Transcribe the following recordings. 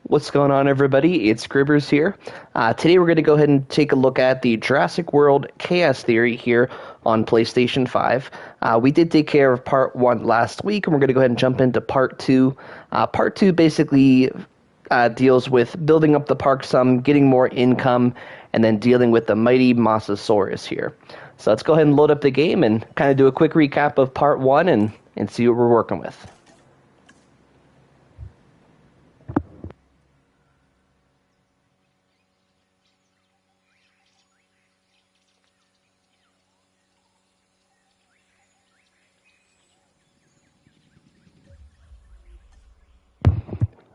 What's going on, everybody? It's Gribbers here. Today we're going to go ahead and take a look at the Jurassic World Chaos Theory here on PlayStation 5. We did take care of Part 1 last week, and we're going to go ahead and jump into Part 2. Part 2 basically deals with building up the park some, getting more income, and then dealing with the mighty Mosasaurus here. So let's go ahead and load up the game and kind of do a quick recap of Part 1 and see what we're working with.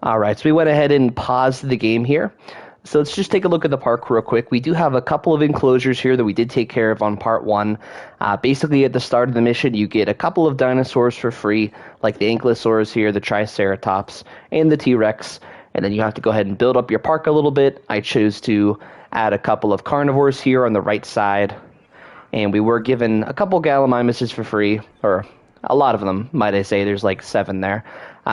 All right, so we went ahead and paused the game here. So let's just take a look at the park real quick. We do have a couple of enclosures here that we did take care of on Part 1. Basically, at the start of the mission, you get a couple of dinosaurs for free, like the Ankylosaurus here, the Triceratops, and the T-Rex. And then you have to go ahead and build up your park a little bit. I chose to add a couple of carnivores here on the right side. And we were given a couple Gallimimuses for free, or a lot of them, might I say. There's like 7 there.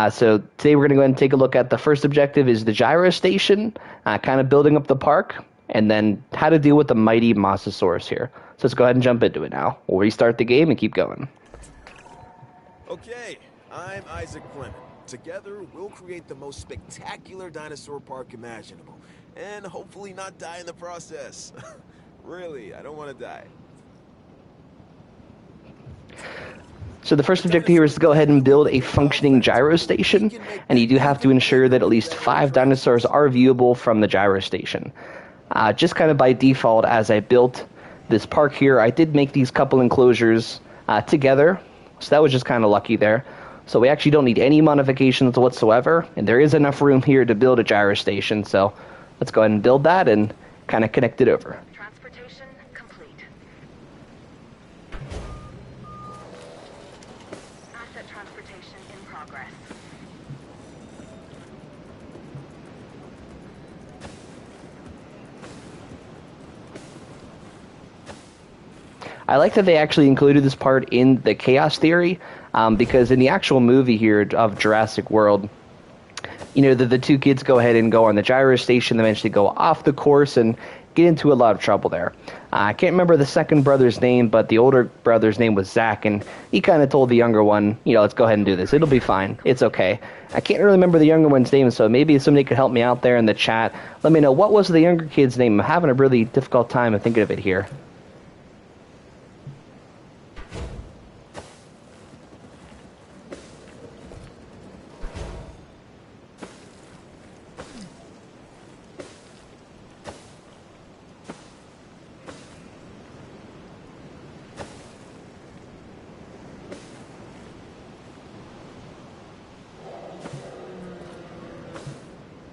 So today we're going to go ahead and take a look at the first objective is the gyro station, kind of building up the park, and then how to deal with the mighty Mosasaurus here. So let's go ahead and jump into it now. We'll restart the game and keep going. Okay, I'm Isaac Clement. Together, we'll create the most spectacular dinosaur park imaginable, and hopefully not die in the process. Really, I don't want to die. So the first objective here is to go ahead and build a functioning gyro station, and you do have to ensure that at least 5 dinosaurs are viewable from the gyro station. Just kind of by default, as I built this park here, I did make these couple enclosures together, so that was just kind of lucky there. So we actually don't need any modifications whatsoever, and there is enough room here to build a gyro station, so let's go ahead and build that and kind of connect it over. Transportation complete. Asset transportation in progress. I like that they actually included this part in the Chaos Theory, because in the actual movie here of Jurassic World, you know, the 2 kids go ahead and go on the gyro station, eventually go off the course and get into a lot of trouble there. I can't remember the second brother's name, but the older brother's name was Zach, and he kind of told the younger one, you know, let's go ahead and do this. It'll be fine. It's okay. I can't really remember the younger one's name, so maybe somebody could help me out there in the chat. Let me know, what was the younger kid's name? I'm having a really difficult time of thinking of it here.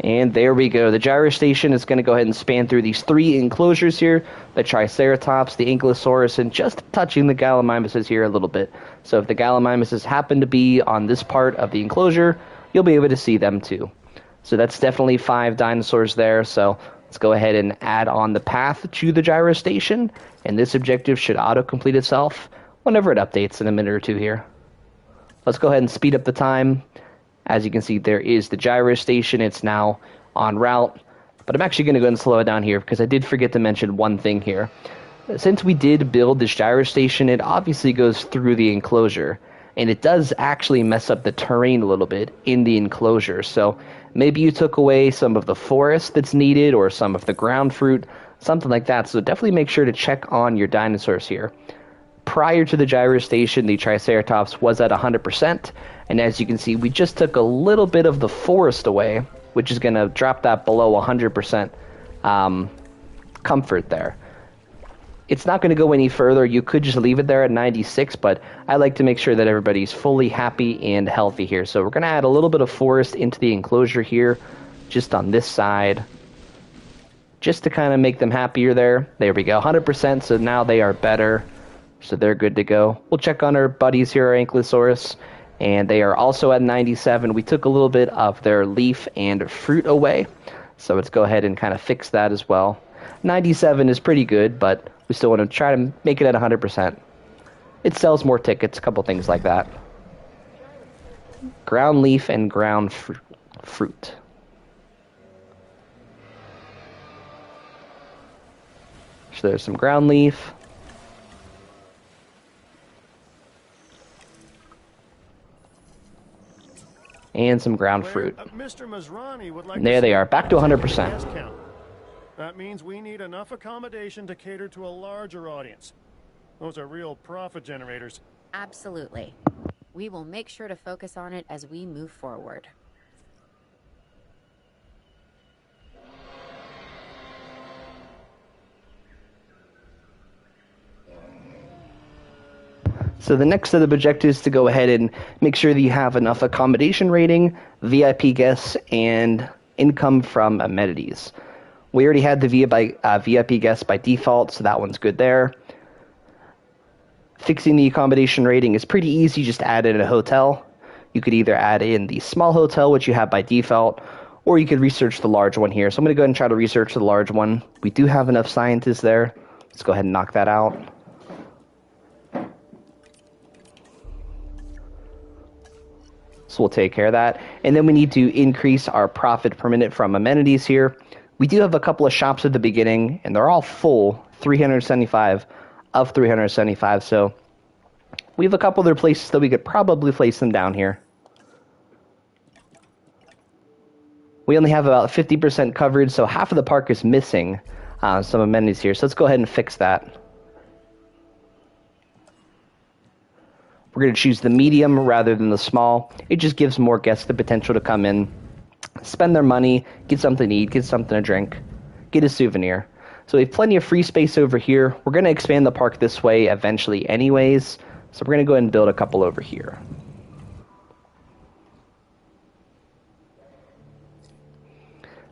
And there we go. The gyro station is going to go ahead and span through these 3 enclosures here. The Triceratops, the Ankylosaurus, and just touching the Gallimimuses here a little bit. So if the Gallimimuses happen to be on this part of the enclosure, you'll be able to see them too. So that's definitely 5 dinosaurs there. So let's go ahead and add on the path to the gyro station. And this objective should auto-complete itself whenever it updates in a minute or 2 here. Let's go ahead and speed up the time. As you can see, there is the gyro station. It's now en route. But I'm actually going to go and slow it down here because I did forget to mention one thing here. Since we did build this gyro station, it obviously goes through the enclosure. And it does actually mess up the terrain a little bit in the enclosure. So maybe you took away some of the forest that's needed or some of the ground fruit, something like that. So definitely make sure to check on your dinosaurs here. Prior to the gyro station, the Triceratops was at 100%, and as you can see, we just took a little bit of the forest away, which is going to drop that below 100% comfort there. It's not going to go any further. You could just leave it there at 96, but I like to make sure that everybody's fully happy and healthy here. So we're going to add a little bit of forest into the enclosure here, just on this side, just to kind of make them happier there. There we go, 100%, so now they are better. So they're good to go. We'll check on our buddies here, our Ankylosaurus, and they are also at 97. We took a little bit of their leaf and fruit away, so let's go ahead and kind of fix that as well. 97 is pretty good, but we still want to try to make it at 100%. It sells more tickets, a couple things like that. Ground leaf and ground fruit. So there's some ground leaf. And some ground fruit. Mr. Masrani would like And there they are, back to 100%. That means we need enough accommodation to cater to a larger audience. Those are real profit generators. Absolutely. We will make sure to focus on it as we move forward. So the next set of objectives is to go ahead and make sure that you have enough accommodation rating, VIP guests, and income from amenities. We already had the VIP guests by default, so that one's good there. Fixing the accommodation rating is pretty easy, just add in a hotel. You could either add in the small hotel, which you have by default, or you could research the large one here. So I'm going to go ahead and try to research the large one. We do have enough scientists there. Let's go ahead and knock that out. So we'll take care of that. And then we need to increase our profit per minute from amenities here. We do have a couple of shops at the beginning, and they're all full, 375 of 375. So we have a couple other places that we could probably place them down here. We only have about 50% coverage, so half of the park is missing some amenities here. So let's go ahead and fix that. We're going to choose the medium rather than the small. It just gives more guests the potential to come in, spend their money, get something to eat, get something to drink, get a souvenir. So we have plenty of free space over here. We're going to expand the park this way eventually anyways. So we're going to go ahead and build a couple over here.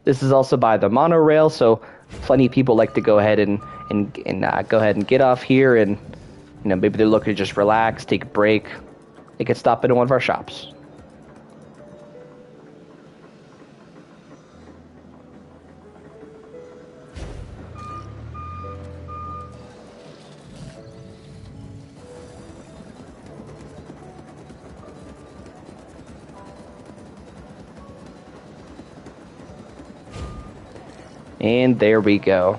This is also by the monorail, so plenty of people like to go ahead and go ahead and get off here, and maybe they're looking to just relax, take a break. They could stop into one of our shops. And there we go.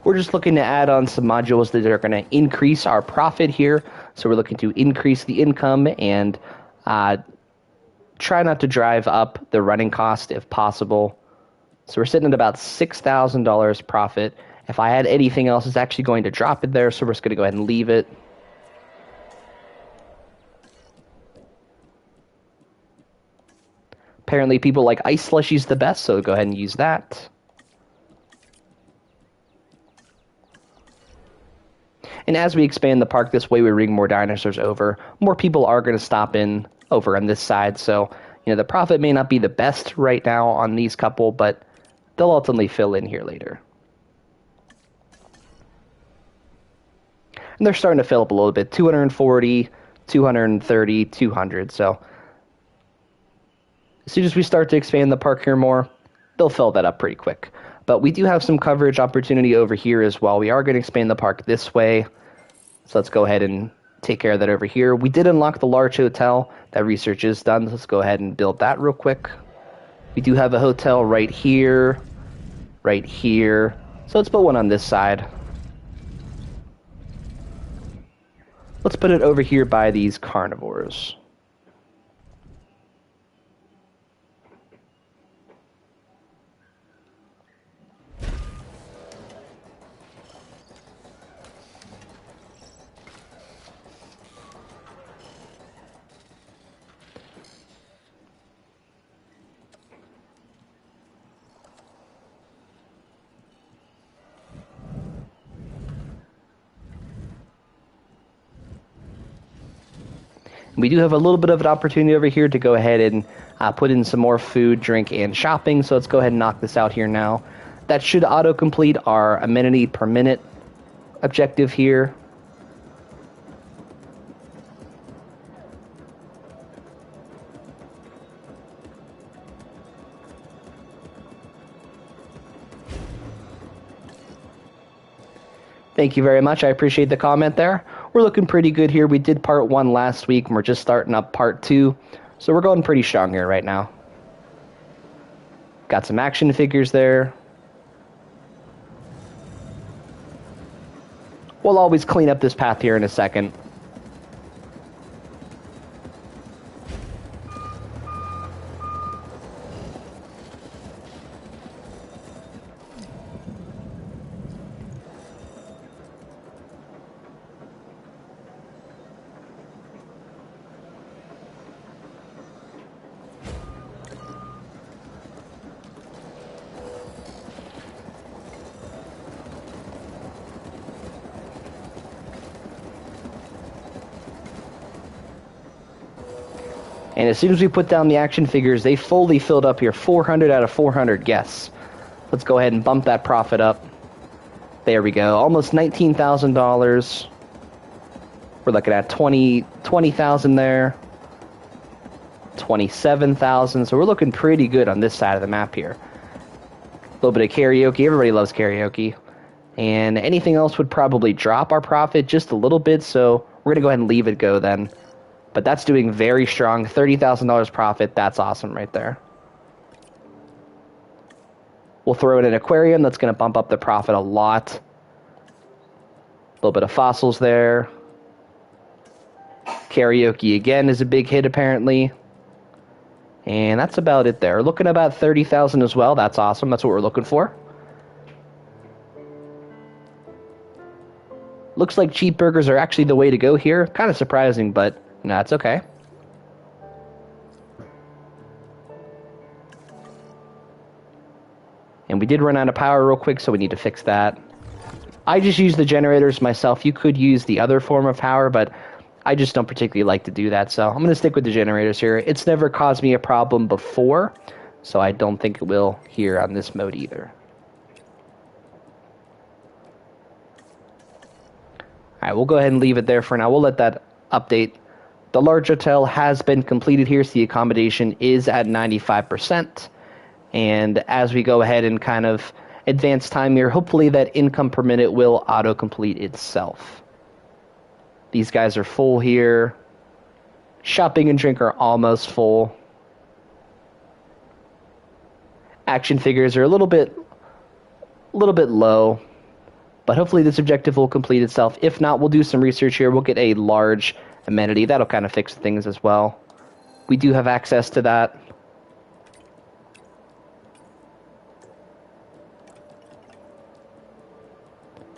We're just looking to add on some modules that are going to increase our profit here. So we're looking to increase the income and try not to drive up the running cost if possible. So we're sitting at about $6,000 profit. If I add anything else, it's actually going to drop it there, so we're just going to go ahead and leave it. Apparently people like ice slushies the best, so go ahead and use that. And as we expand the park this way, we bring more dinosaurs over. More people are going to stop in over on this side. So, the profit may not be the best right now on these couple, but they'll ultimately fill in here later. And they're starting to fill up a little bit. 240, 230, 200. So as soon as we start to expand the park here more, they'll fill that up pretty quick. But we do have some coverage opportunity over here as well. We are going to expand the park this way. So let's go ahead and take care of that over here. We did unlock the large hotel. That research is done. Let's go ahead and build that real quick. We do have a hotel right here. Right here. So let's put one on this side. Let's put it over here by these carnivores. We do have a little bit of an opportunity over here to go ahead and put in some more food, drink, and shopping. So let's go ahead and knock this out here now. That should auto-complete our amenity per minute objective here. Thank you very much. I appreciate the comment there. We're looking pretty good here. We did part 1 last week, and we're just starting up part 2. So we're going pretty strong here right now. Got some action figures there. We'll always clean up this path here in a second. And as soon as we put down the action figures, they fully filled up here. 400 out of 400 guests. Let's go ahead and bump that profit up. There we go. Almost $19,000. We're looking at 20,000 there. 27,000. So we're looking pretty good on this side of the map here. A little bit of karaoke. Everybody loves karaoke. And anything else would probably drop our profit just a little bit. So we're going to go ahead and leave it go then. But that's doing very strong. $30,000 profit. That's awesome right there. We'll throw in an aquarium. That's going to bump up the profit a lot. A little bit of fossils there. Karaoke again is a big hit apparently. And that's about it there. Looking about 30,000 as well. That's awesome. That's what we're looking for. Looks like cheap burgers are actually the way to go here. Kind of surprising, but no, it's okay. And we did run out of power real quick, so we need to fix that. I just use the generators myself. You could use the other form of power, but I just don't particularly like to do that, so I'm going to stick with the generators here. It's never caused me a problem before, so I don't think it will here on this mode either. Alright, we'll go ahead and leave it there for now. We'll let that update. The large hotel has been completed here, so the accommodation is at 95%. And as we go ahead and kind of advance time here, hopefully that income per minute will auto-complete itself. These guys are full here. Shopping and drink are almost full. Action figures are a little bit low. But hopefully this objective will complete itself. If not, we'll do some research here. We'll get a large amenity. That'll kind of fix things as well. We do have access to that.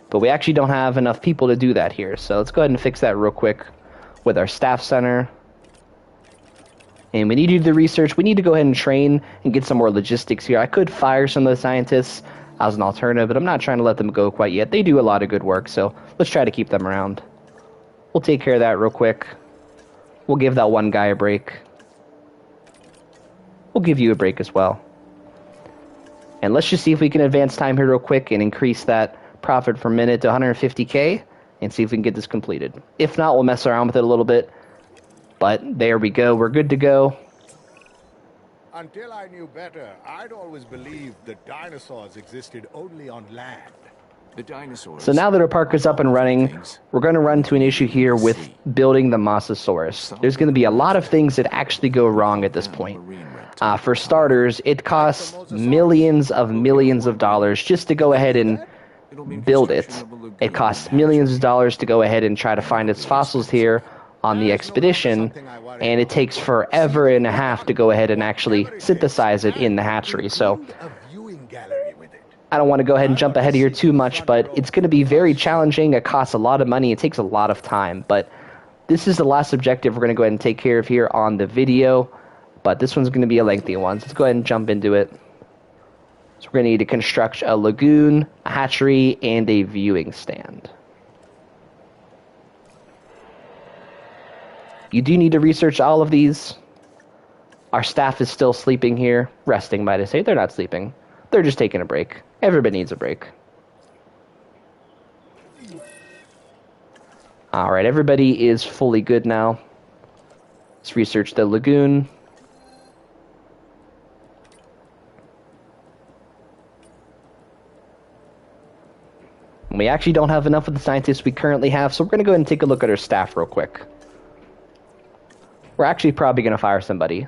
But we actually don't have enough people to do that here. So let's go ahead and fix that real quick with our staff center. And we need to do the research. We need to go ahead and train and get some more logistics here. I could fire some of the scientists as an alternative, but I'm not trying to let them go quite yet. They do a lot of good work, so let's try to keep them around. We'll take care of that real quick. We'll give that one guy a break. We'll give you a break as well. And let's just see if we can advance time here real quick and increase that profit per minute to 150K and see if we can get this completed. If not, we'll mess around with it a little bit. But there we go. We're good to go. Until I knew better, I'd always believed that dinosaurs existed only on land. The dinosaurs. So now that our park is up and running, we're going to run to an issue here with building the Mosasaurus. There's going to be a lot of things that actually go wrong at this point. For starters, it costs millions of dollars just to go ahead and build it. It costs millions of dollars to go ahead and try to find its fossils here on the expedition, and it takes forever and a half to go ahead and actually synthesize it in the hatchery. So I don't want to go ahead and jump ahead of here too much, but it's going to be very challenging. It costs a lot of money. It takes a lot of time, but this is the last objective we're going to go ahead and take care of here on the video, but this one's going to be a lengthy one. So let's go ahead and jump into it. So we're going to need to construct a lagoon, a hatchery, and a viewing stand. You do need to research all of these. Our staff is still sleeping here, resting, might I say. They're not sleeping. They're just taking a break. Everybody needs a break. Alright, everybody is fully good now. Let's research the lagoon. we actually don't have enough of the scientists we currently have, so we're going to go ahead and take a look at our staff real quick. We're actually probably going to fire somebody.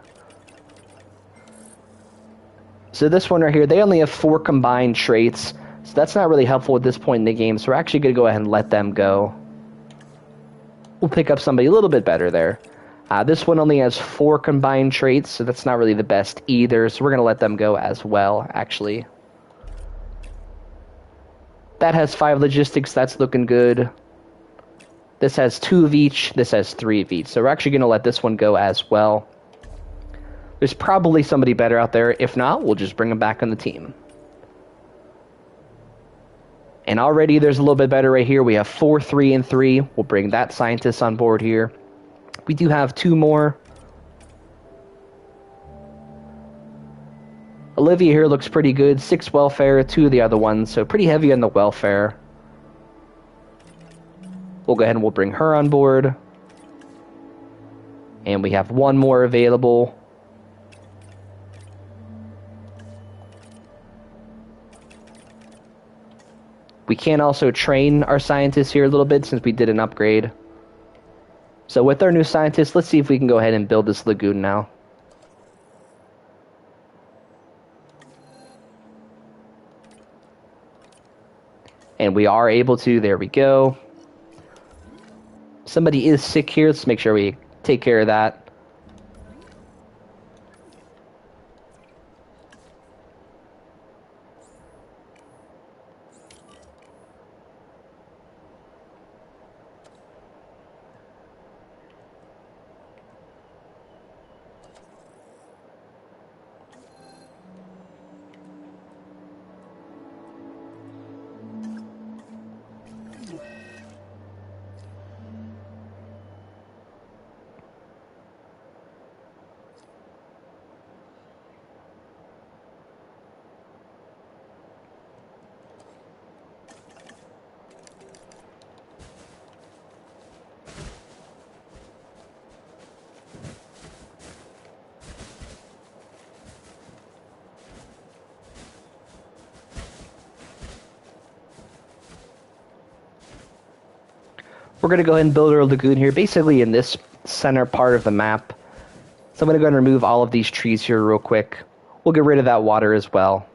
So this one right here, they only have 4 combined traits, so that's not really helpful at this point in the game, so we're actually going to go ahead and let them go. We'll pick up somebody a little bit better there. This one only has 4 combined traits, so that's not really the best either, so we're going to let them go as well, actually. That has 5 logistics, that's looking good. This has 2 of each, this has 3 of each, so we're actually going to let this one go as well. There's probably somebody better out there. If not, we'll just bring them back on the team. And already there's a little bit better right here. We have 4, 3, and 3. We'll bring that scientist on board here. We do have 2 more. Olivia here looks pretty good. 6 welfare, 2 of the other ones, so pretty heavy on the welfare. We'll go ahead and we'll bring her on board. And we have 1 more available. We can also train our scientists here a little bit since we did an upgrade. So with our new scientists, let's see if we can go ahead and build this lagoon now. And we are able to, there we go. Somebody is sick here, let's make sure we take care of that. We're going to go ahead and build our lagoon here, basically in this center part of the map. So I'm going to go ahead and remove all of these trees here real quick. We'll get rid of that water as well.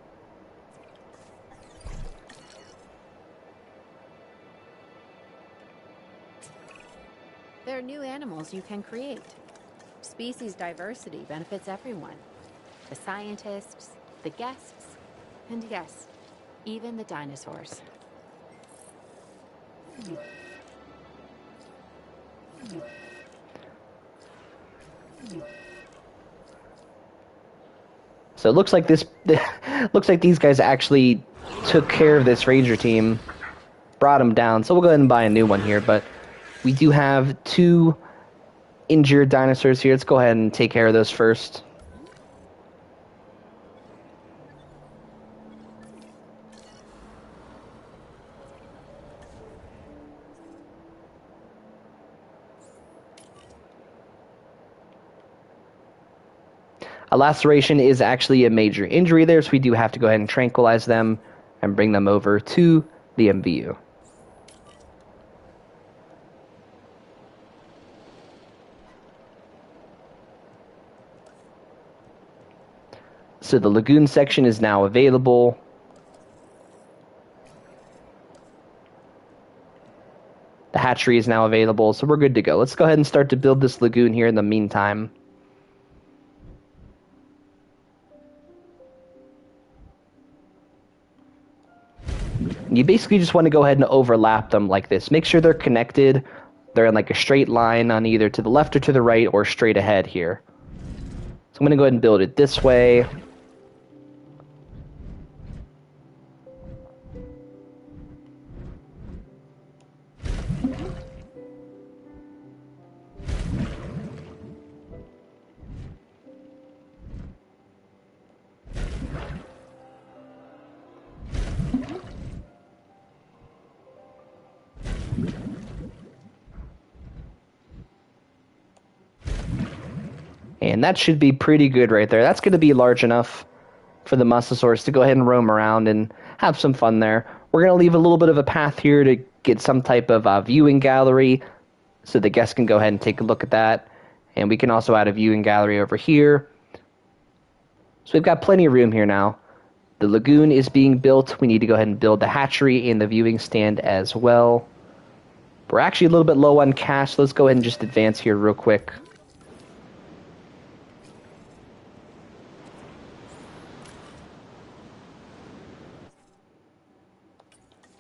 There are new animals you can create. Species diversity benefits everyone. The scientists, the guests, and yes, even the dinosaurs. So it looks like looks like these guys actually took care of this ranger team, brought them down. So we'll go ahead and buy a new one here, but we do have 2 injured dinosaurs here. Let's go ahead and take care of those first. A laceration is actually a major injury there, so we do have to go ahead and tranquilize them and bring them over to the MVU. So the lagoon section is now available. The hatchery is now available, so we're good to go. Let's go ahead and start to build this lagoon here in the meantime. You basically just want to go ahead and overlap them like this. Make sure they're connected. They're in like a straight line on either to the left or to the right or straight ahead here. So I'm going to go ahead and build it this way. And that should be pretty good right there. That's going to be large enough for the Mosasaurus to go ahead and roam around and have some fun there. We're going to leave a little bit of a path here to get some type of viewing gallery so the guests can go ahead and take a look at that. And we can also add a viewing gallery over here. So we've got plenty of room here now. The lagoon is being built. We need to go ahead and build the hatchery and the viewing stand as well. We're actually a little bit low on cash, so let's go ahead and just advance here real quick.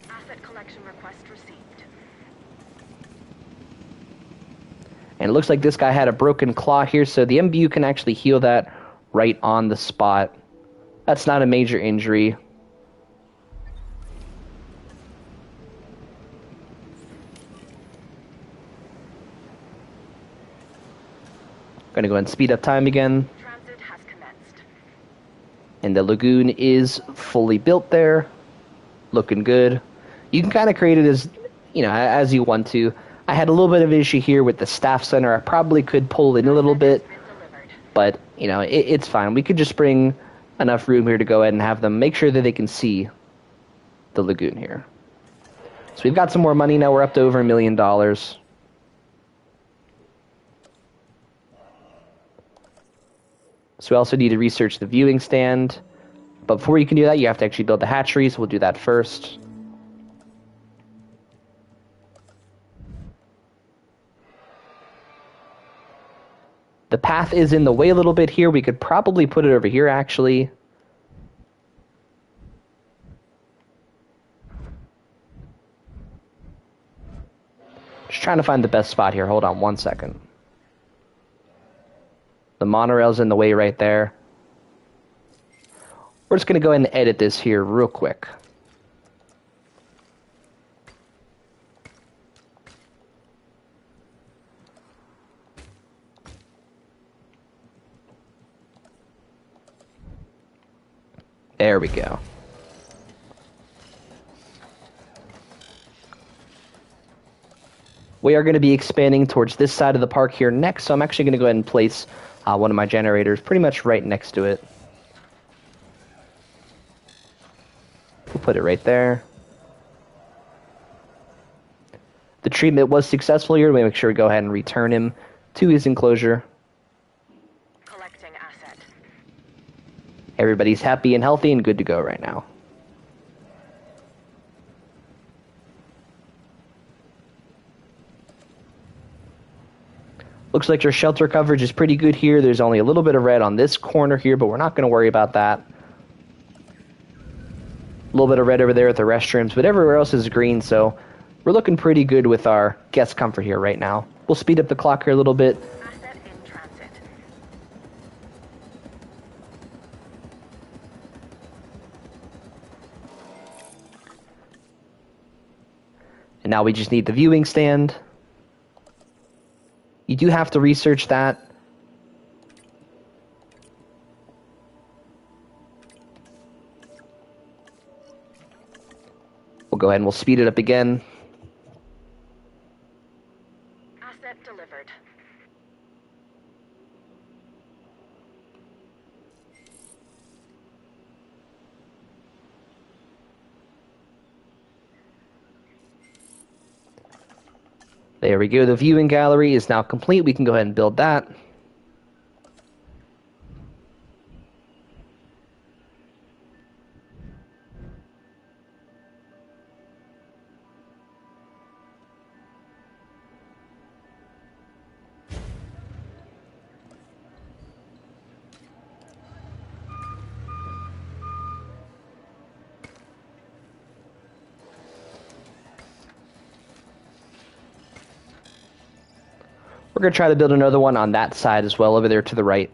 Asset collection request received. And it looks like this guy had a broken claw here, so the MBU can actually heal that right on the spot. That's not a major injury. Going to go ahead and speed up time again. Transit has commenced. And the lagoon is fully built there. Looking good. You can kind of create it as, as you want to. I had a little bit of an issue here with the staff center. I probably could pull in a little bit, but, it's fine. We could just bring enough room here to go ahead and have them make sure that they can see the lagoon here. So we've got some more money now. We're up to over $1 million. So we also need to research the viewing stand. But before you can do that, you have to actually build the hatchery, so we'll do that first. The path is in the way a little bit here. We could probably put it over here, actually. Just trying to find the best spot here. Hold on one second. The monorail's in the way right there. We're just going to go ahead and edit this here real quick. There we go. We are going to be expanding towards this side of the park here next, so I'm actually going to go ahead and place one of my generators pretty much right next to it. We'll put it right there. The treatment was successful here. We make sure we go ahead and return him to his enclosure. Collecting asset. Everybody's happy and healthy and good to go right now. Looks like your shelter coverage is pretty good here. There's only a little bit of red on this corner here, but we're not going to worry about that. A little bit of red over there at the restrooms, but everywhere else is green, so we're looking pretty good with our guest comfort here right now. We'll speed up the clock here a little bit. Asset in transit. And now we just need the viewing stand. You do have to research that. We'll go ahead and we'll speed it up again. Asset delivered. There we go. The viewing gallery is now complete. We can go ahead and build that. We're going to try to build another one on that side as well, over there to the right.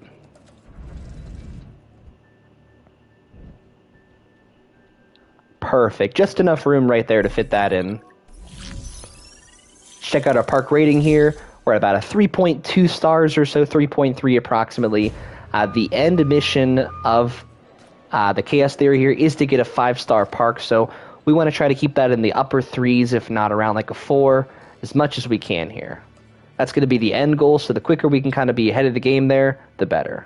Perfect. Just enough room right there to fit that in. Check out our park rating here. We're at about a 3.2 stars or so, 3.3 approximately. The end mission of the Chaos Theory here is to get a 5-star park, so we want to try to keep that in the upper 3s, if not around like a 4, as much as we can here. That's going to be the end goal, so the quicker we can kind of be ahead of the game there, the better.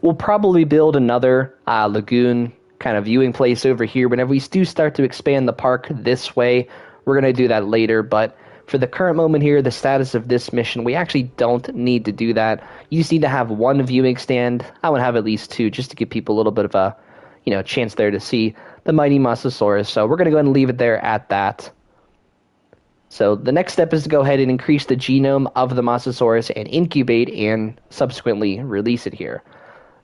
we'll probably build another lagoon kind of viewing place over here. Whenever we do start to expand the park this way, we're going to do that later. But for the current moment here, the status of this mission, we actually don't need to do that. You just need to have one viewing stand. I would have at least two, just to give people a little bit of a, chance there to see the mighty Mosasaurus. So we're going to go ahead and leave it there at that. So the next step is to go ahead and increase the genome of the Mosasaurus and incubate and subsequently release it here.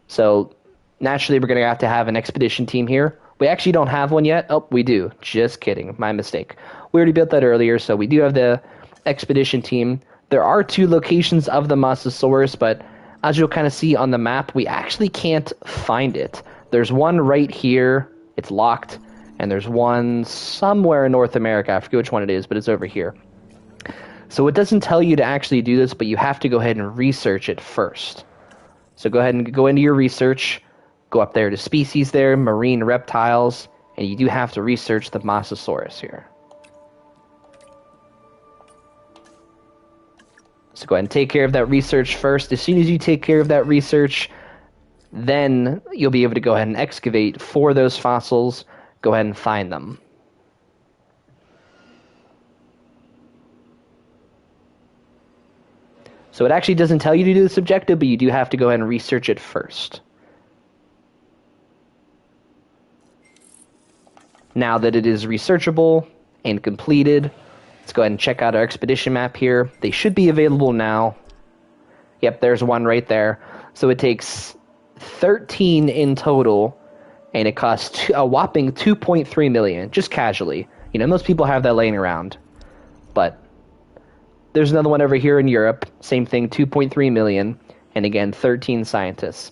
So naturally, we're going to have an expedition team here. We actually don't have one yet. Oh, we do. Just kidding. My mistake. We already built that earlier, so we do have the expedition team. There are 2 locations of the Mosasaurus, but as you'll kind of see on the map, we actually can't find it. There's one right here. It's locked. And there's one somewhere in North America. I forget which one it is, but it's over here. So it doesn't tell you to actually do this, but you have to go ahead and research it first. So go ahead and go into your research. Go up there to species there, marine reptiles, and you do have to research the Mosasaurus here. So go ahead and take care of that research first. As soon as you take care of that research, then you'll be able to go ahead and excavate for those fossils. Go ahead and find them. So it actually doesn't tell you to do this objective, but you do have to go ahead and research it first. Now that it is researchable and completed, let's go ahead and check out our expedition map here. They should be available now. Yep, there's one right there. So it takes 13 in total, and it costs a whopping 2.3 million, just casually. Most people have that laying around. But there's another one over here in Europe, same thing, 2.3 million, and again, 13 scientists.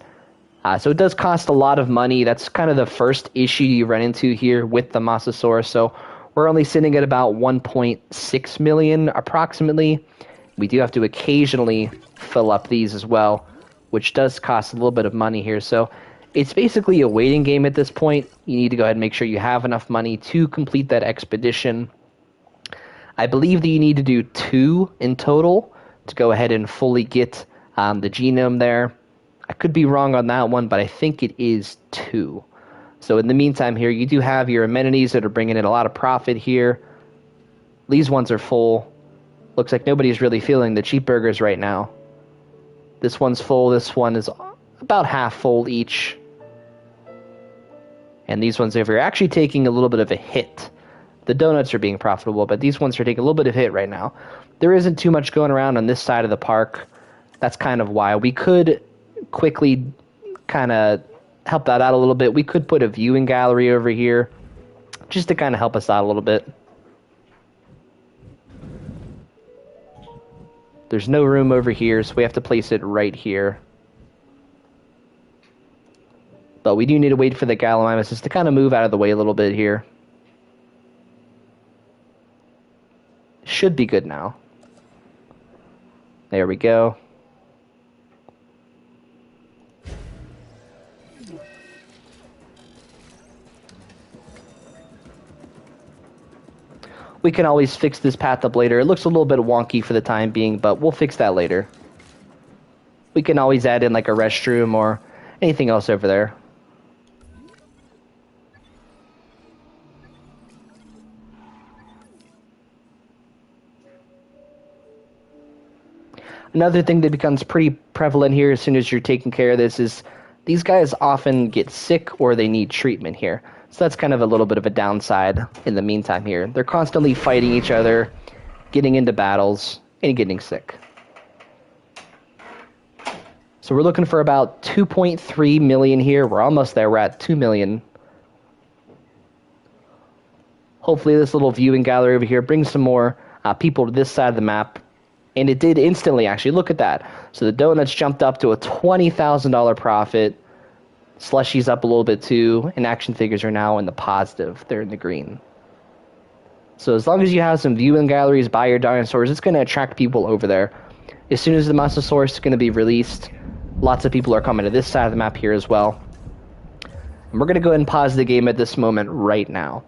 So it does cost a lot of money. That's kind of the first issue you run into here with the Mosasaurus. So we're only sitting at about 1.6 million approximately. We do have to occasionally fill up these as well, which does cost a little bit of money here. So it's basically a waiting game at this point. You need to go ahead and make sure you have enough money to complete that expedition. I believe that you need to do 2 in total to go ahead and fully get the genome there. I could be wrong on that one, but I think it is 2. So in the meantime here, you do have your amenities that are bringing in a lot of profit here. These ones are full. Looks like nobody's really feeling the cheap burgers right now. This one's full. This one is about half full each. And these ones over here are actually taking a little bit of a hit. The donuts are being profitable, but these ones are taking a little bit of hit right now. There isn't too much going around on this side of the park. That's kind of why. We could quickly kind of help that out a little bit. We could put a viewing gallery over here just to kind of help us out a little bit. There's no room over here, so we have to place it right here. But we do need to wait for the Gallimimus to kind of move out of the way a little bit here. Should be good now. There we go. We can always fix this path up later. It looks a little bit wonky for the time being, but we'll fix that later. We can always add in like a restroom or anything else over there. Another thing that becomes pretty prevalent here as soon as you're taking care of this is these guys often get sick or they need treatment here. So that's kind of a little bit of a downside in the meantime here. They're constantly fighting each other, getting into battles, and getting sick. So we're looking for about 2.3 million here. We're almost there. We're at 2 million. Hopefully this little viewing gallery over here brings some more people to this side of the map. And it did instantly, actually. Look at that. So the donuts jumped up to a $20,000 profit. Slushy's up a little bit too. And action figures are now in the positive. They're in the green. So as long as you have some viewing galleries by your dinosaurs, it's going to attract people over there. As soon as the Mosasaurus is going to be released, lots of people are coming to this side of the map here as well. And we're going to go ahead and pause the game at this moment right now.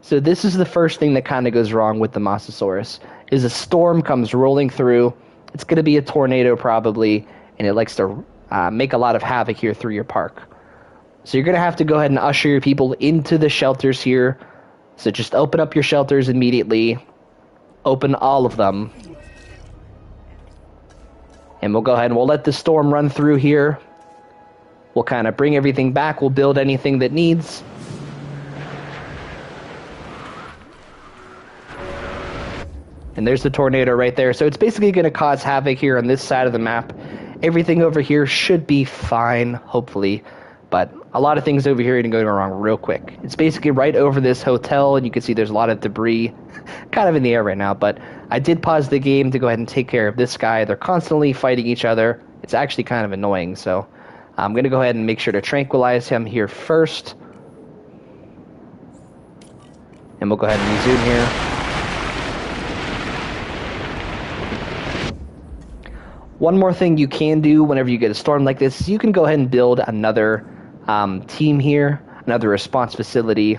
So this is the first thing that kind of goes wrong with the Mosasaurus, is a storm comes rolling through. It's going to be a tornado probably, and it likes to make a lot of havoc here through your park. So you're going to have to go ahead and usher your people into the shelters here. So just open up your shelters immediately. Open all of them. And we'll go ahead and we'll let the storm run through here. We'll kind of bring everything back. We'll build anything that needs. And there's the tornado right there. So it's basically going to cause havoc here on this side of the map. Everything over here should be fine, hopefully. But a lot of things over here are going to go wrong real quick. It's basically right over this hotel, and you can see there's a lot of debris kind of in the air right now. But I did pause the game to go ahead and take care of this guy. They're constantly fighting each other. It's actually kind of annoying. So I'm going to go ahead and make sure to tranquilize him here first. And we'll go ahead and resume here. One more thing you can do whenever you get a storm like this is you can go ahead and build another team here, another response facility.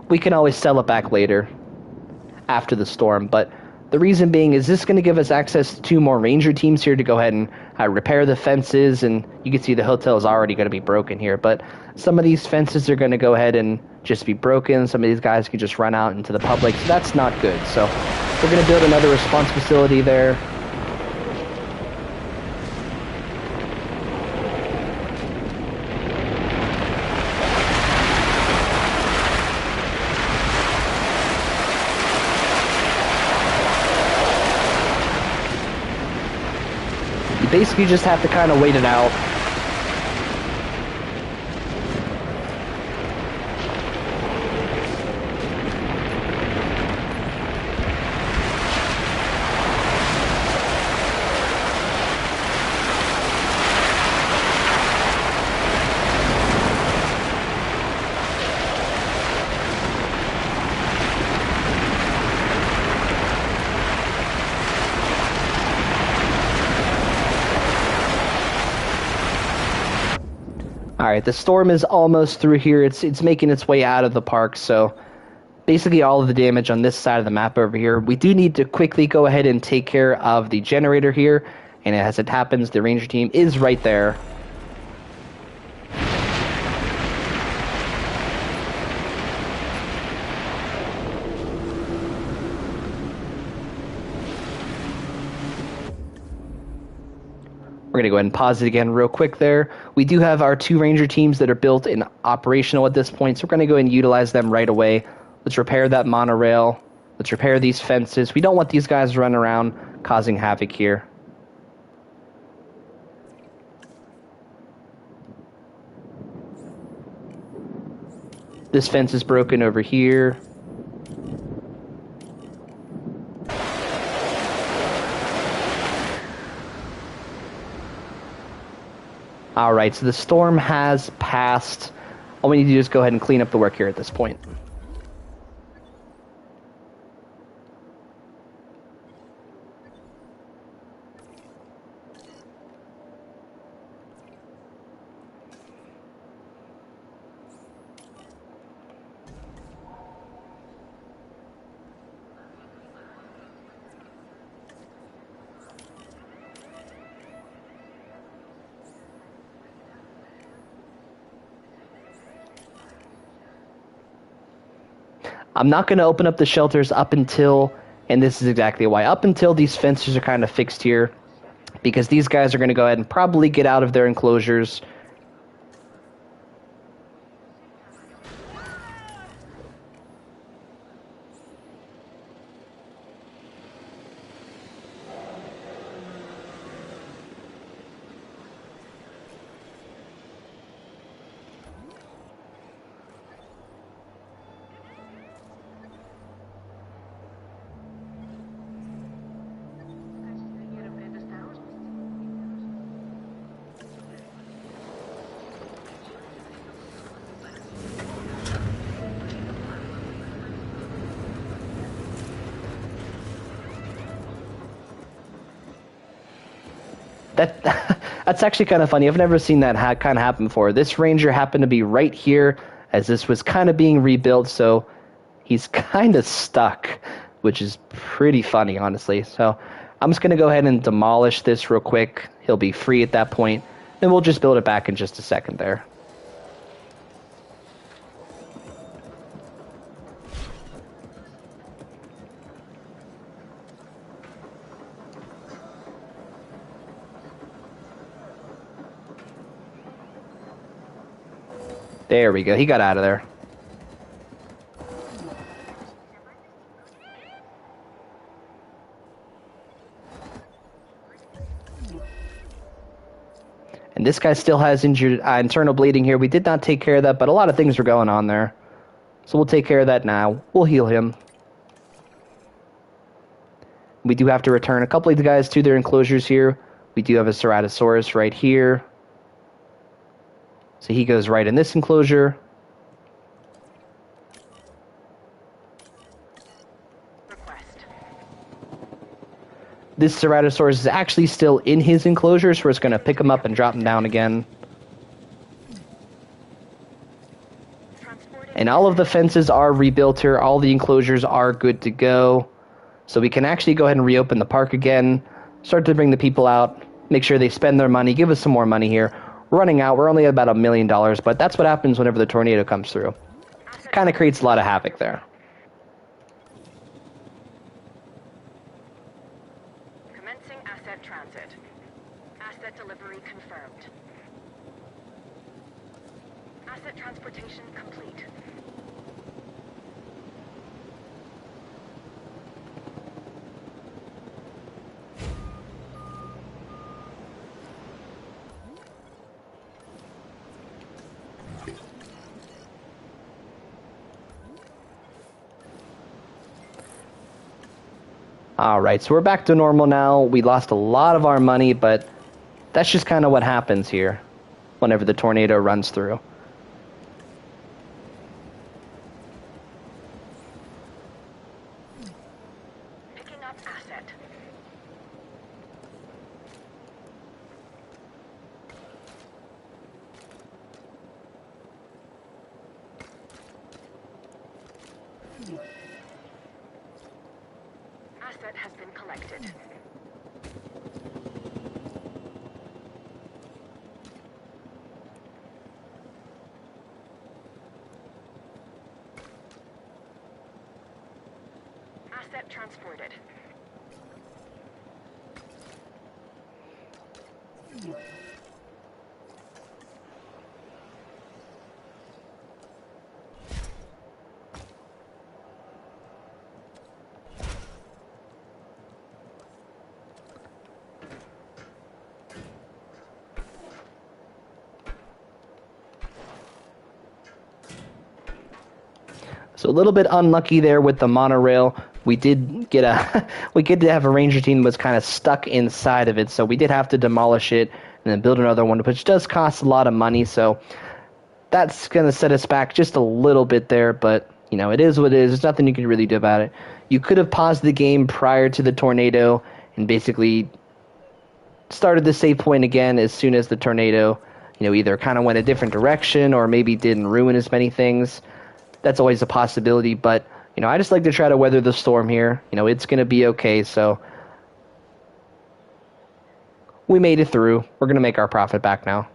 We can always sell it back later after the storm, but the reason being is this is going to give us access to 2 more ranger teams here to go ahead and repair the fences, and you can see the hotel is already going to be broken here, but some of these fences are going to go ahead and just be broken. Some of these guys can just run out into the public, so that's not good. So we're going to build another response facility there. You basically just have to kind of wait it out. Alright, the storm is almost through here. It's making its way out of the park, so basically all of the damage on this side of the map over here. We do need to quickly go ahead and take care of the generator here, and as it happens, the ranger team is right there. We're going to go ahead and pause it again real quick there. We do have our 2 ranger teams that are built and operational at this point, so we're going to go ahead and utilize them right away. Let's repair that monorail. Let's repair these fences. We don't want these guys running around causing havoc here. This fence is broken over here. Alright, so the storm has passed. All we need to do is go ahead and clean up the work here at this point. I'm not going to open up the shelters up until, and this is exactly why, up until these fences are kind of fixed here, because these guys are going to go ahead and probably get out of their enclosures. That's actually kind of funny. I've never seen that kind of happen before. This ranger happened to be right here as this was kind of being rebuilt, so he's kind of stuck, which is pretty funny, honestly. So I'm just going to go ahead and demolish this real quick. He'll be free at that point, and we'll just build it back in just a second there. There we go. He got out of there. And this guy still has injured internal bleeding here. We did not take care of that, but a lot of things are going on there. So we'll take care of that now. We'll heal him. We do have to return a couple of the guys to their enclosures here. We do have a Ceratosaurus right here. So he goes right in this enclosure. This Ceratosaurus is actually still in his enclosure, so we're just going to pick him up and drop him down again. And all of the fences are rebuilt here. All the enclosures are good to go. So we can actually go ahead and reopen the park again. Start to bring the people out. Make sure they spend their money. Give us some more money here. We're running out. We're only at about $1 million, but that's what happens whenever the tornado comes through. Kind of creates a lot of havoc there. Commencing asset transit. Asset delivery confirmed. Asset transportation complete. Alright, so we're back to normal now. We lost a lot of our money, but that's just kind of what happens here whenever the tornado runs through. Picking up asset. Asset has been collected. Asset transported. So a little bit unlucky there with the monorail. We did get we did have a ranger team that was kind of stuck inside of it, so we did have to demolish it and then build another one, which does cost a lot of money. So that's going to set us back just a little bit there, but you know, it is what it is. There's nothing you can really do about it. You could have paused the game prior to the tornado and basically started the save point again as soon as the tornado, you know, either kind of went a different direction or maybe didn't ruin as many things. That's always a possibility, but you know, I just like to try to weather the storm here. You know, it's going to be okay, so we made it through. We're going to make our profit back now.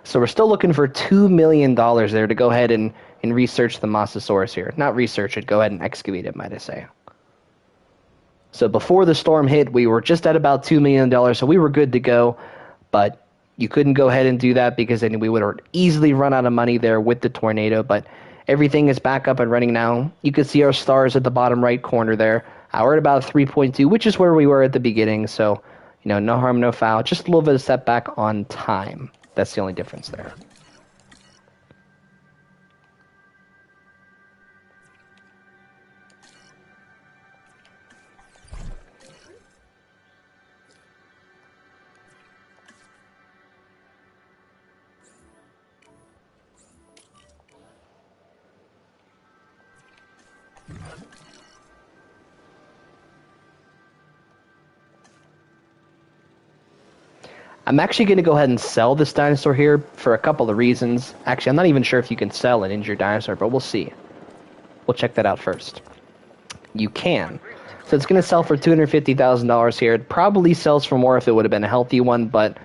So we're still looking for $2 million there to go ahead and research the Mosasaurus here. Not research it, go ahead and excavate it, might I say. So before the storm hit, we were just at about $2 million, so we were good to go. But you couldn't go ahead and do that because then we would have easily run out of money there with the tornado. But everything is back up and running now. You can see our stars at the bottom right corner there. We're at about 3.2, which is where we were at the beginning. So, you know, no harm, no foul. Just a little bit of setback on time. That's the only difference there. I'm actually going to go ahead and sell this dinosaur here for a couple of reasons. Actually, I'm not even sure if you can sell an injured dinosaur, but we'll see. We'll check that out first. You can. So it's going to sell for $250,000 here. It probably sells for more if it would have been a healthy one, but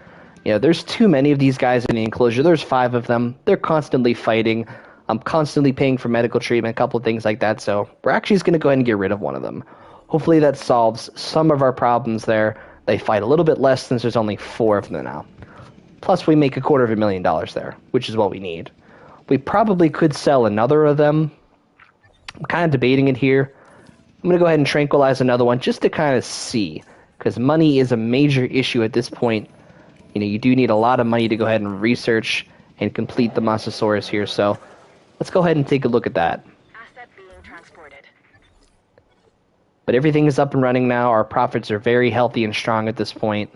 there's too many of these guys in the enclosure. There's 5 of them. They're constantly fighting. I'm constantly paying for medical treatment, a couple of things like that, so we're actually just going to go ahead and get rid of one of them. Hopefully that solves some of our problems there. They fight a little bit less since there's only 4 of them now. Plus, we make $250,000 there, which is what we need. We probably could sell another of them. I'm kind of debating it here. I'm going to go ahead and tranquilize another one just to kind of see, because money is a major issue at this point. You do need a lot of money to go ahead and research and complete the Mosasaurus here, so let's go ahead and take a look at that. Asset being transported. But everything is up and running now. Our profits are very healthy and strong at this point.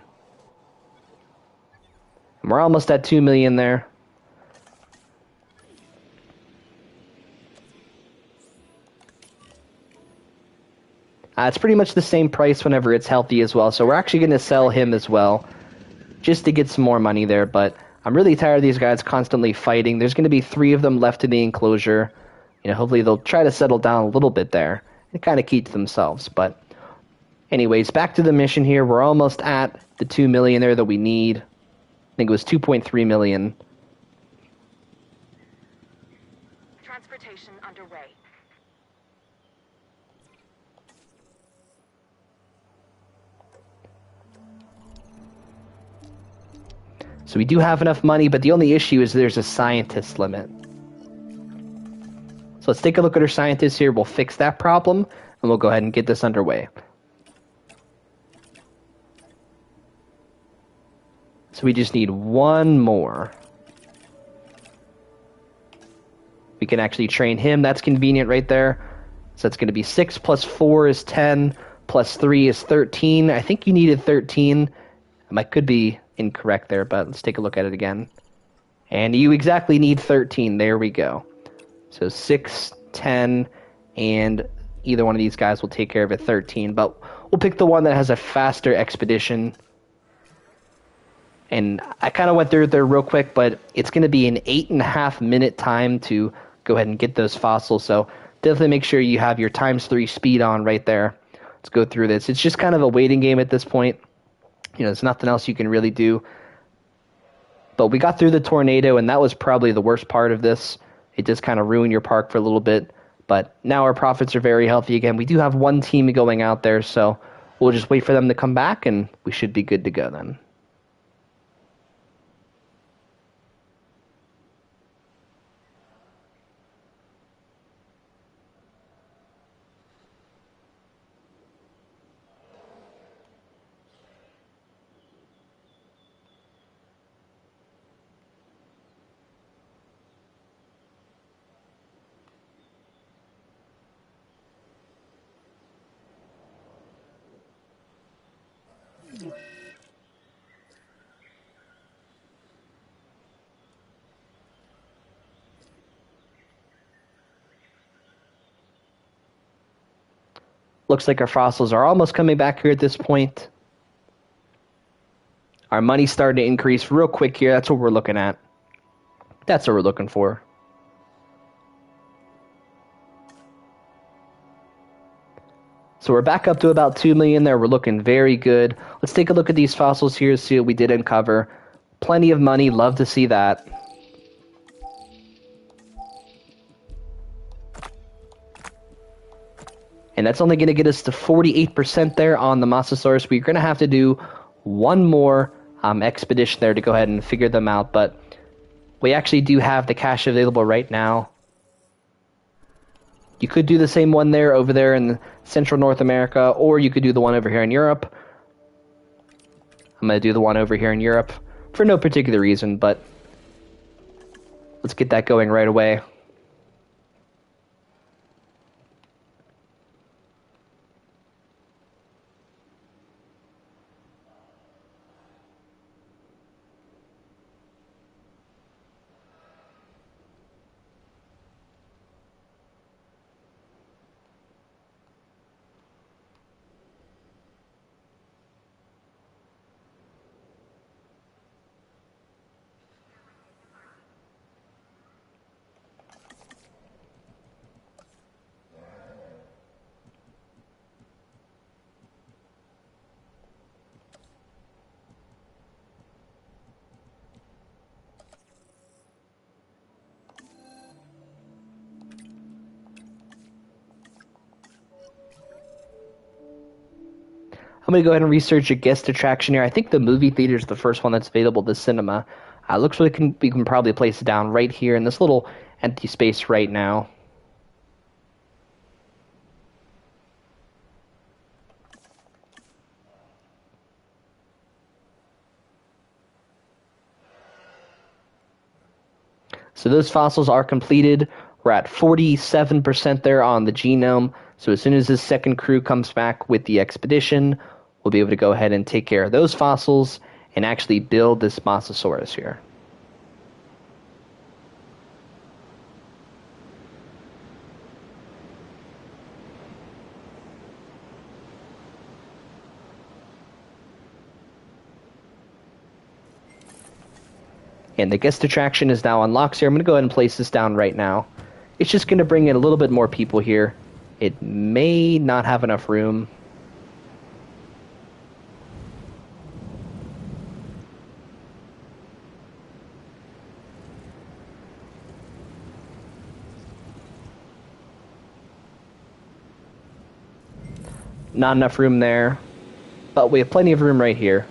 And we're almost at 2 million there. It's pretty much the same price whenever it's healthy as well, so we're actually going to sell him as well, just to get some more money there, but I'm really tired of these guys constantly fighting. There's going to be 3 of them left in the enclosure. Hopefully they'll try to settle down a little bit there and kind of keep to themselves. But anyways, back to the mission here. We're almost at the 2 million there that we need. I think it was 2.3 million. Transportation underway. So we do have enough money, but the only issue is there's a scientist limit. So let's take a look at our scientists here. We'll fix that problem, and we'll go ahead and get this underway. So we just need one more. We can actually train him. That's convenient right there. So that's going to be 6 plus 4 is 10, plus 3 is 13. I think you needed 13. I could be incorrect there, but let's take a look at it again. And you exactly need 13. There we go. So 6, 10, and either one of these guys will take care of it 13. But we'll pick the one that has a faster expedition. And I kind of went through it there real quick, but it's going to be an 8.5 minute time to go ahead and get those fossils. So definitely make sure you have your ×3 speed on right there. Let's go through this. It's just kind of a waiting game at this point. There's nothing else you can really do. But we got through the tornado, and that was probably the worst part of this. It just kind of ruined your park for a little bit. But now our profits are very healthy again. We do have one team going out there, so we'll just wait for them to come back, and we should be good to go then. Looks like our fossils are almost coming back here at this point. Our money's starting to increase real quick here. That's what we're looking at. That's what we're looking for. So we're back up to about 2 million there. We're looking very good. Let's take a look at these fossils here, see what we did uncover. Plenty of money. Love to see that. And that's only going to get us to 48% there on the Mosasaurus. We're going to have to do one more expedition there to go ahead and figure them out. But we actually do have the cash available right now. You could do the same one there over there in Central North America, or you could do the one over here in Europe. I'm going to do the one over here in Europe for no particular reason, but let's get that going right away. I'm going to go ahead and research a guest attraction here. I think the movie theater is the first one that's available, the cinema. Looks like we can probably place it down right here in this little empty space right now. So those fossils are completed. We're at 47% there on the genome. So as soon as this second crew comes back with the expedition, we'll be able to go ahead and take care of those fossils and actually build this Mosasaurus here. And the guest attraction is now unlocked here. I'm going to go ahead and place this down right now. It's just going to bring in a little bit more people here. It may not have enough room. Not enough room there. But we have plenty of room right here.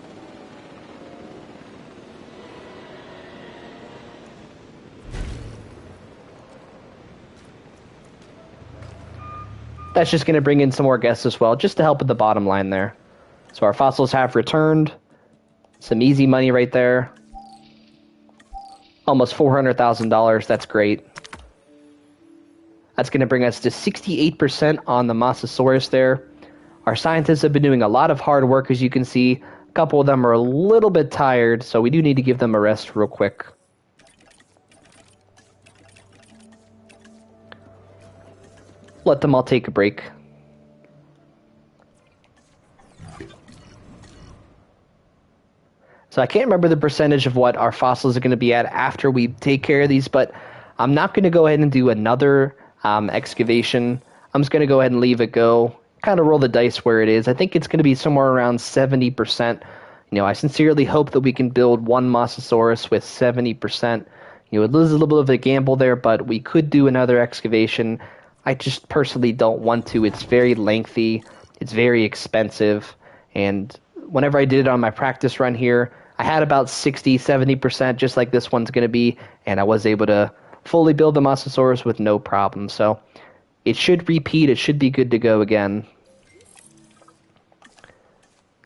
That's just going to bring in some more guests as well, just to help with the bottom line there. So our fossils have returned. Some easy money right there. Almost $400,000. That's great. That's going to bring us to 68% on the Mosasaurus there. Our scientists have been doing a lot of hard work, as you can see. A couple of them are a little bit tired, so we do need to give them a rest real quick. Let them all take a break. So I can't remember the percentage of what our fossils are going to be at after we take care of these, but I'm not going to go ahead and do another excavation. I'm just going to go ahead and leave it go. Kind of roll the dice where it is. I think it's going to be somewhere around 70%. I sincerely hope that we can build one Mosasaurus with 70%. It is a little bit of a gamble there, but we could do another excavation. I just personally don't want to. It's very lengthy. It's very expensive. And whenever I did it on my practice run here, I had about 60, 70%, just like this one's going to be. And I was able to fully build the Mosasaurus with no problem. So it should repeat. It should be good to go again.